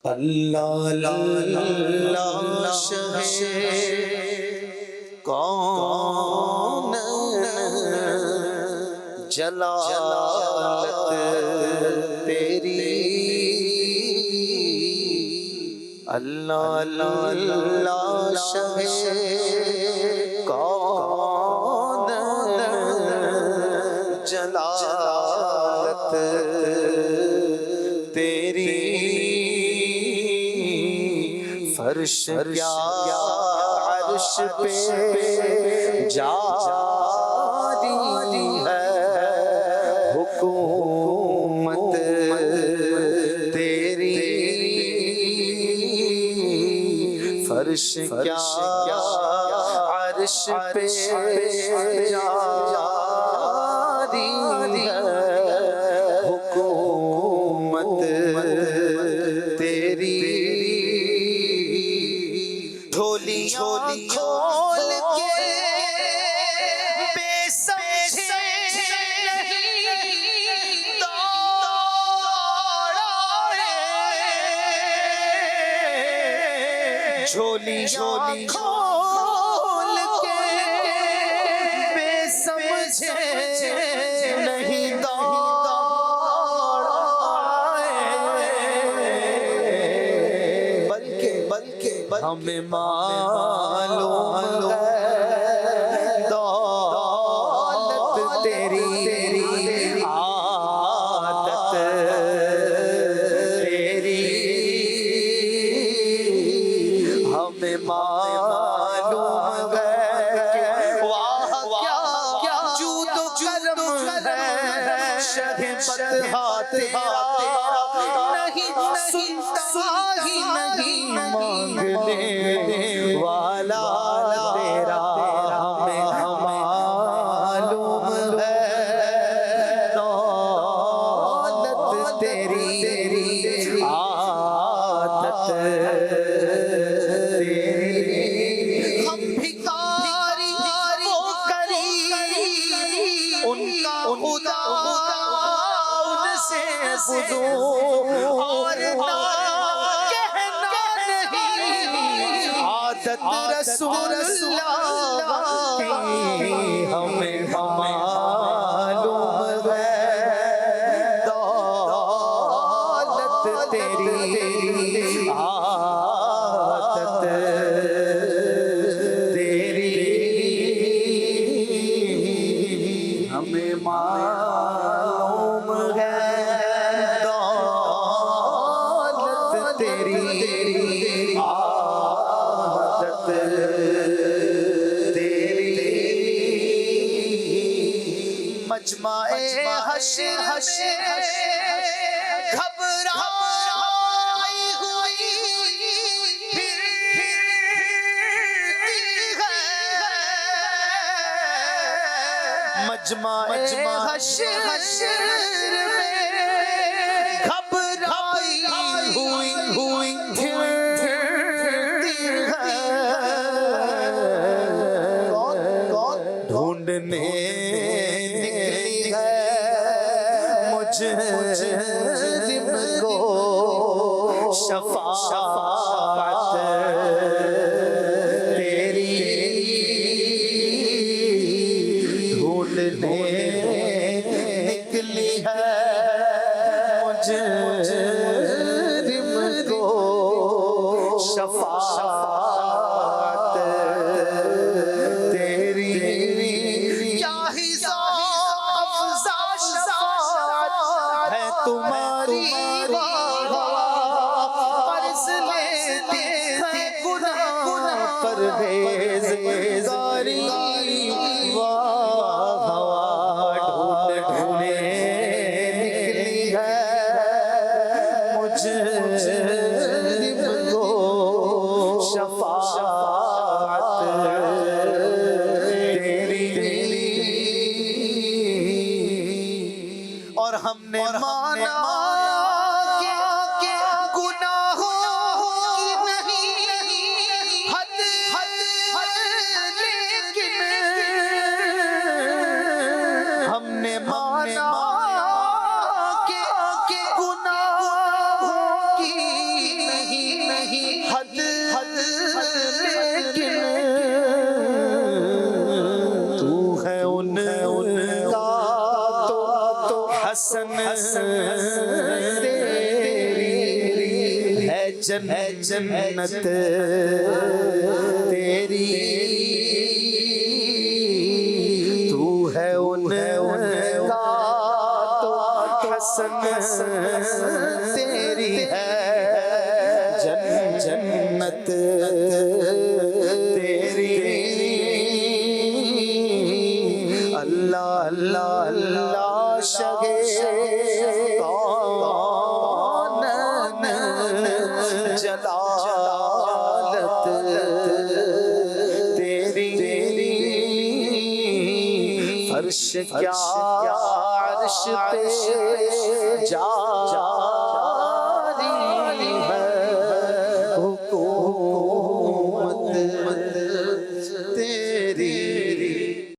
अल्लाह अल्लाह शहे कौन जलालत तेरी। अल्लाह अल्लाह शहे कौन जलालत तेरी। फर्श क्या अर्श पे जारी है हुकूमत तेरी। फर्श क्या अर्श पे जारी है हुकूमत तेरी। झोली झोली खोल के बेसमझे नहीं दौड़ा रे। झोली झोली खोल के बेसमझे नहीं दौड़ा बल्कि हमें मालूम है दौलत तेरी आदत तेरी। हमें मालूम है वाह क्या जूद करम है शहबत तेरा। नहीं सुनता ही नहीं मांगने वाला तेरा। हमें मालूम है दौलत तेरी आदत तेरी। हम भिखारी वो करीम उनका खुदा उनसे बुदू और रसूलुल्लाह की हमें मालूम है दौलत तेरी आदत तेरी। हमें मालूम है दौलत तेरी मजमाए हश्र घबराई हुई फिरती है। मजमाए हश्र में घबराई हुई फिरती है। ढूंढने मुजरिम को शफाअत तेरी। ढूंढने निकली है मुजरिम को शफाअत तेरी। क्या तुम्हारी कर्ज लेते हद लेकिन तू है उनका तो हसन तेरी है जन्नत तेरी तू है उनका तो हसन तेरी है जन्नत तेरी अल्लाह अल्लाह अल्लाह शगे कौन जलालत तेरी फर्श क्या अर्श पे जा